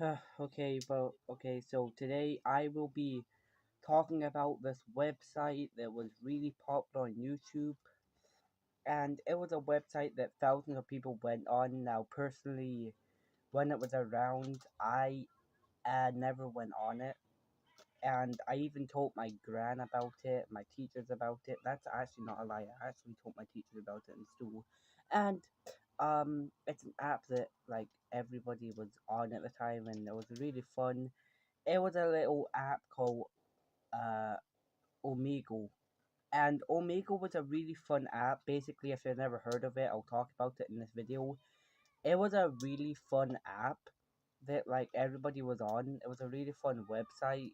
Okay, so today I will be talking about this website that was really popular on YouTube, and it was a website that thousands of people went on. Now, personally, when it was around, I never went on it, and I even told my gran about it, my teachers about it. That's actually not a lie. I actually told my teachers about it in school, and it's an app that like everybody was on at the time, and it was really fun. It was a little app called uh Omegle. And Omegle was a really fun app. Basically, if you've never heard of it, I'll talk about it in this video. It was a really fun app that like everybody was on. It was a really fun website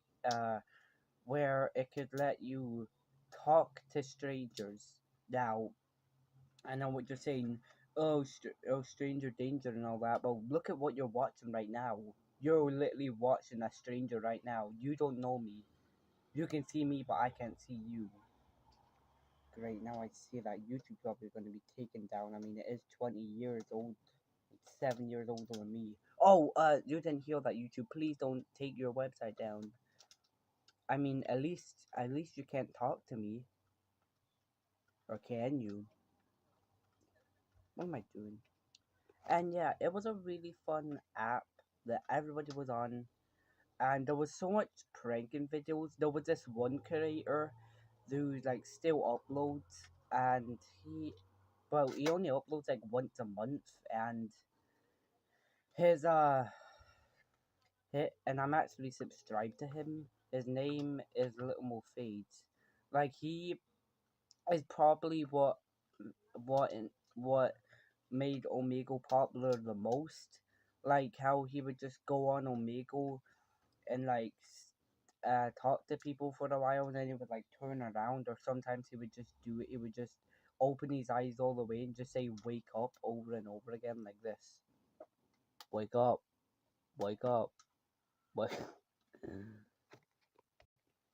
where it could let you talk to strangers. Now, I know what you're saying. Oh, stranger danger and all that. But look at what you're watching right now. You're literally watching a stranger right now. You don't know me. You can see me, but I can't see you. Great, now I see that YouTube probably going to be taken down. I mean, it is 20 years old. It's 7 years older than me. Oh, you didn't hear that, YouTube. Please don't take your website down. I mean, at least you can't talk to me. Or can you? What am I doing? And yeah, it was a really fun app that everybody was on. And there was so much pranking videos. There was this one creator who like still uploads, and he only uploads like once a month, and his and I'm actually subscribed to him. His name is Little Mo Fades. Like he is probably what made Omegle popular the most. Like how he would just go on Omegle and like talk to people for a while, and then he would like turn around, or sometimes he would just do it. He would just open his eyes all the way and just say "wake up" over and over again like this. Wake up, wake up, wake.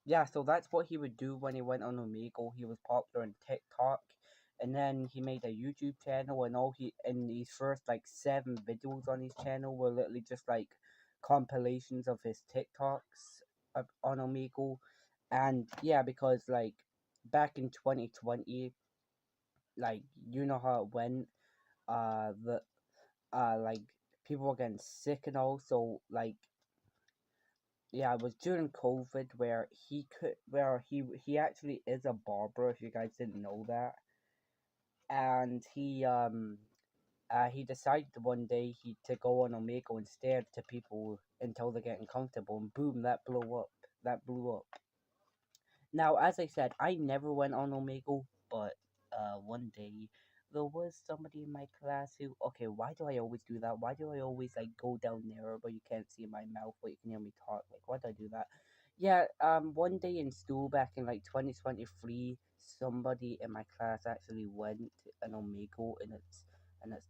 Yeah, so that's what he would do when he went on Omegle. He was popular on TikTok, and then he made a YouTube channel, and all he in his first like 7 videos on his channel were literally just like compilations of his TikToks on Omegle. And yeah, because like back in 2020, like you know how it went, the like people were getting sick and all, so like yeah, it was during COVID where he actually is a barber, if you guys didn't know that. And he decided one day to go on Omegle and stare to people until they're getting comfortable, and boom, that blew up. That blew up. Now, as I said, I never went on Omegle, but one day there was somebody in my class who, okay, why do I always do that? Why do I always like go down there but you can't see my mouth but you can hear me talk? Like, why do I do that? Yeah, one day in school back in like 2023, somebody in my class actually went an Omegle, and it's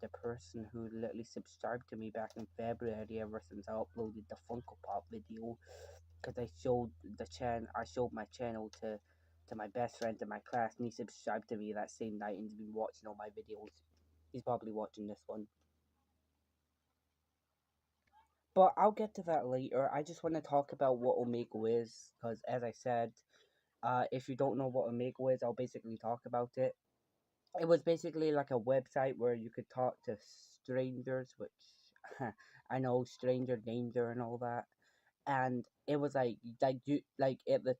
the person who literally subscribed to me back in February ever since I uploaded the Funko Pop video, because I showed my channel to my best friend in my class, and he subscribed to me that same night and he's been watching all my videos. He's probably watching this one. But I'll get to that later. I just want to talk about what Omegle is, because as I said, if you don't know what Omegle is, I'll basically talk about it. It was basically like a website where you could talk to strangers, which I know stranger danger and all that. And it was like you like at the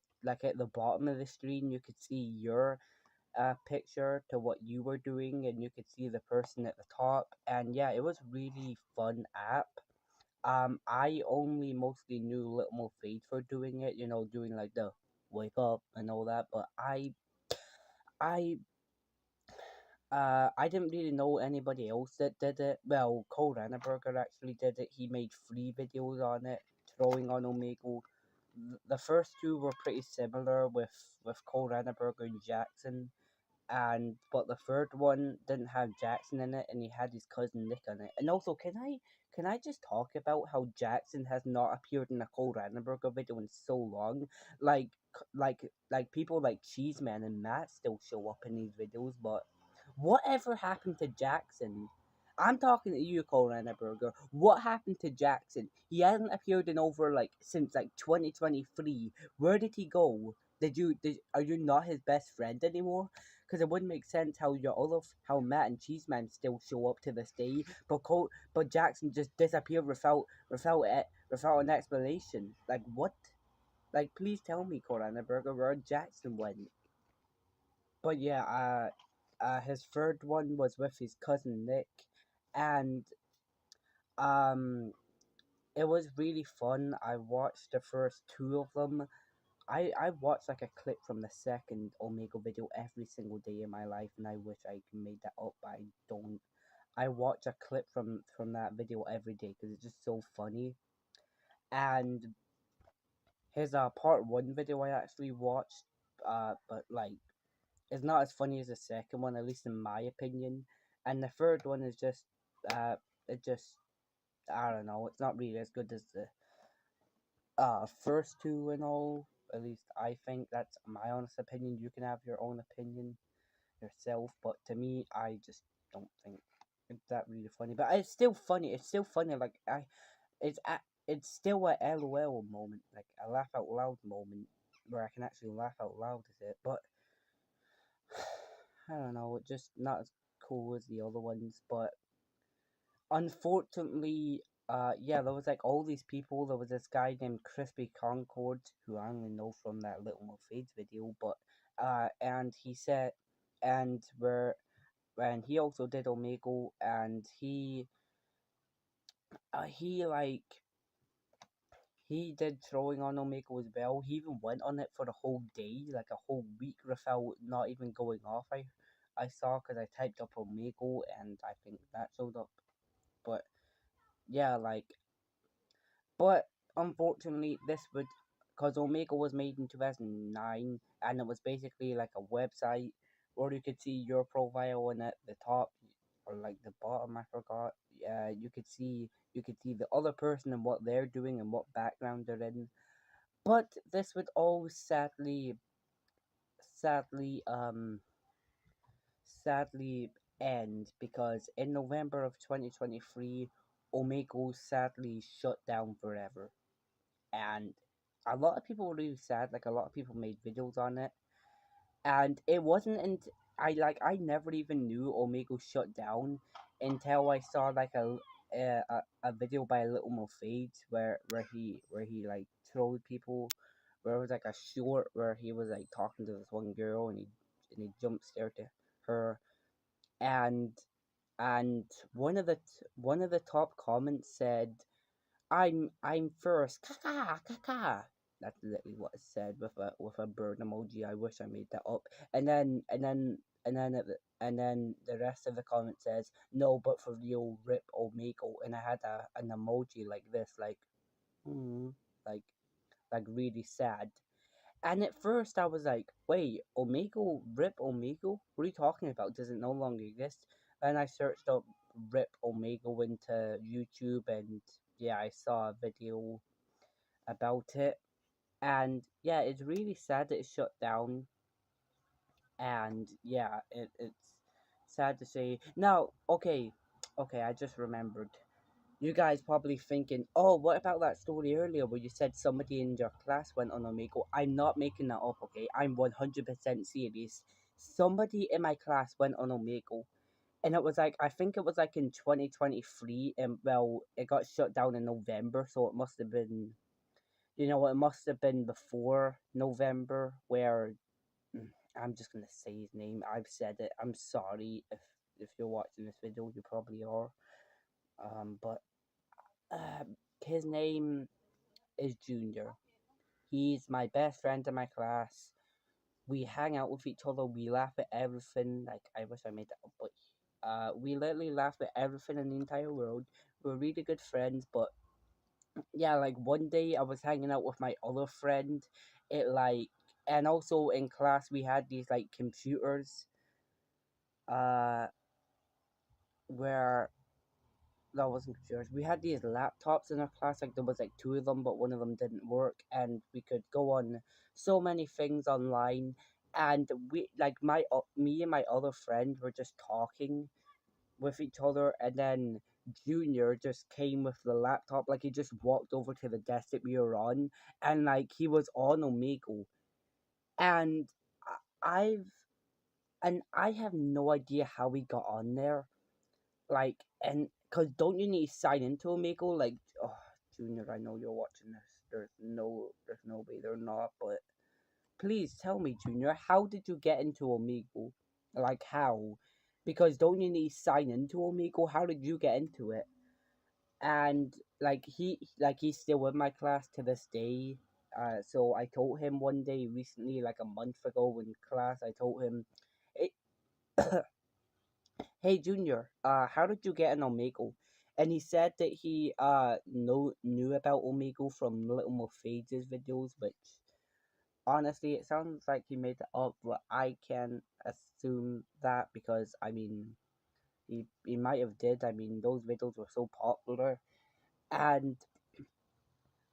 bottom of the screen you could see your picture to what you were doing, and you could see the person at the top. And yeah, it was really fun app. I only mostly knew Little Mo Fade for doing it, doing like the wake up and all that, but I I didn't really know anybody else that did it. Well, Cole Renneberger actually did it. He made 3 videos on it, throwing on Omegle. The first 2 were pretty similar with Cole Renneberger and Jackson, but the third one didn't have Jackson in it, and he had his cousin Nick on it. And also, can I just talk about how Jackson has not appeared in a Cole Renneberger video in so long? Like like people like Cheeseman and Matt still show up in these videos, but whatever happened to Jackson? I'm talking to you, Colin Burger. What happened to Jackson? He hasn't appeared in over like since like 2023. Where did he go? Are you not his best friend anymore? Because it wouldn't make sense how how Matt and Cheeseman still show up to this day, but Jackson just disappeared without an explanation. Like what? Like please tell me, Colin Burger, where Jackson went. But yeah, his third one was with his cousin Nick, and um, it was really fun. I watched the first two of them. I watched like a clip from the second Omega video every single day in my life, and I wish I could made that up, but I don't. I watch a clip from that video every day because it's just so funny. And his part one video I actually watched, but like it's not as funny as the second one, at least in my opinion. And the third one is just it just I don't know, it's not really as good as the first two and all. At least I think that's my honest opinion. You can have your own opinion yourself, but to me, I just don't think it's that really funny. But it's still funny. It's still funny. Like it's still a LOL moment, like a laugh out loud moment, where I can actually laugh out loud at it. But I don't know, just not as cool as the other ones. But unfortunately, yeah, there was like all these people. There was this guy named Crispy Concord, who I only know from that Little Mo Fades video, but and he said, and where and he also did Omegle, and he like he did throwing on Omegle as well. He even went on it for the whole day, like a whole week, without not even going off. I saw because I typed up Omegle, and I think that showed up. But yeah, like but unfortunately, this would because Omega was made in 2009, and it was basically like a website where you could see your profile, and at the top or like the bottom, I forgot. Yeah, you could see the other person and what they're doing and what background they're in. But this would all sadly, sadly end because in November of 2023, Omegle sadly shut down forever. And a lot of people were really sad. Like a lot of people made videos on it, and it wasn't. And I never even knew Omega shut down until I saw like a video by Little Mo Fades where he like trolled people, where it was like a short where he was like talking to this one girl, and he jump scared to her, and and one of the top comments said, I'm first. Kaka, kaka. That's literally what it said with a bird emoji. I wish I made that up. And then the rest of the comment says no, but for real, rip Omegle. And I had an emoji like this, hmm, like really sad. And at first I was like, wait, Omegle, rip Omegle? What are you talking about? Does it no longer exist? And I searched up rip Omegle into YouTube, and yeah, I saw a video about it. And yeah, it's really sad that it shut down. And yeah, it's sad to say. Now, okay, I just remembered. You guys probably thinking, oh, what about that story earlier where you said somebody in your class went on Omegle? I'm not making that up, okay? I'm 100% serious. Somebody in my class went on Omegle, and it was like, I think it was like in 2023, and well, it got shut down in November, so it must have been, it must have been before November, where I'm just gonna say his name. I've said it. I'm sorry if you're watching this video, you probably are. But uh, his name is Junior. He's my best friend in my class. We hang out with each other. We laugh at everything. Like I wish I made that up, but we literally laugh at everything in the entire world. We're really good friends. But yeah, like one day I was hanging out with my other friend. It like and also in class we had these like computers. Uh, where that wasn't computers. We had these laptops in our class. Like there was like two of them, but one of them didn't work, and we could go on so many things online. And we like me and my other friend were just talking, with each other, and then Junior just came with the laptop, like he just walked over to the desk that we were on, and like he was on Omegle, and I've and I have no idea how we got on there, like, and cause don't you need to sign into Omegle, like, oh, Junior, I know you're watching this. There's no way they're not, but please tell me, Junior, how did you get into Omegle? Like how? Because don't you need to sign into Omegle? How did you get into it? And he's still in my class to this day. So I told him one day recently, like a month ago in class, I told him, hey, hey Junior, how did you get an Omegle? And he said that he knew about Omegle from Little Mo Phases videos, which honestly it sounds like he made it up, but I can assume that because I mean he might have did. I mean those videos were so popular. And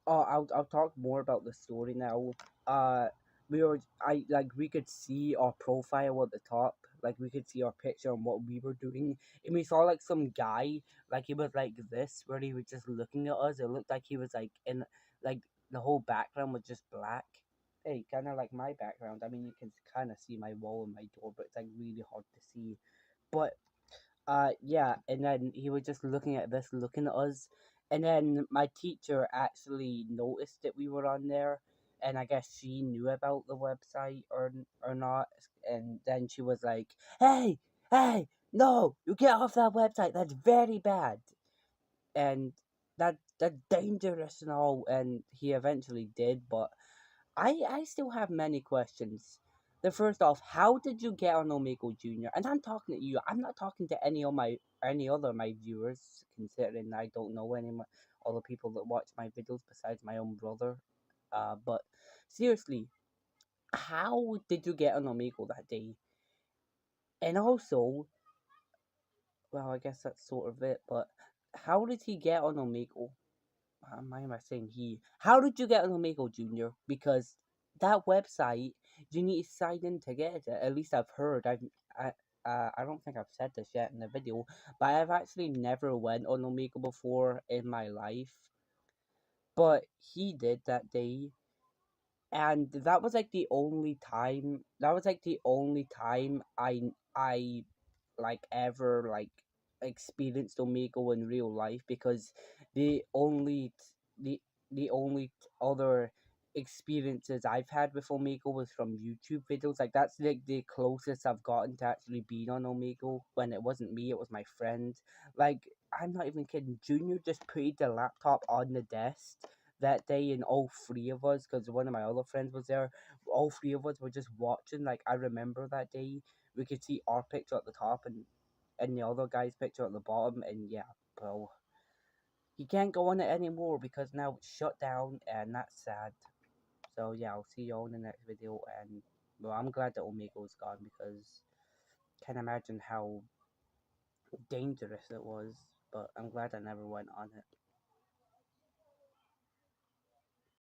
I'll talk more about the story now. Uh, we could see our profile at the top, like we could see our picture and what we were doing, and we saw like some guy, like he was like this, where he was just looking at us. It looked like he was like in, like the whole background was just black. Hey, kind of like my background. I mean, you can kind of see my wall and my door, but it's like really hard to see. But yeah, and then he was just looking at this, looking at us, and then my teacher actually noticed that we were on there, and I guess she knew about the website or not, and then she was like, "Hey, hey, no, you get off that website. That's very bad." And that's dangerous and all, and he eventually did, but I still have many questions. The first off, how did you get on Omegle Junior? And I'm talking to you. I'm not talking to any other of my viewers, considering I don't know any other people that watch my videos besides my own brother. But seriously, how did you get on Omegle that day? And also, well, I guess that's sort of it. But how did he get on Omegle? Why am I saying he? How did you get on Omegle Junior? Because that website, you need to sign in to get it. At least I've heard. I don't think I've said this yet in the video, but I've actually never went on Omegle before in my life. But he did that day, and that was like the only time. That was like the only time I like ever like experienced Omegle in real life, because the only the only other experiences I've had with Omegle was from YouTube videos. Like that's like the closest I've gotten to actually being on Omegle. When it wasn't me, it was my friend. Like I'm not even kidding. Junior just put the laptop on the desk that day, and all three of us, because one of my other friends was there, all three of us were just watching. Like I remember that day, we could see our picture at the top and the other guy's picture at the bottom, and yeah, bro, he can't go on it anymore because now it's shut down, and that's sad. So yeah, I'll see you all in the next video, and well, I'm glad that Omego's gone because can't imagine how dangerous it was, but I'm glad I never went on it.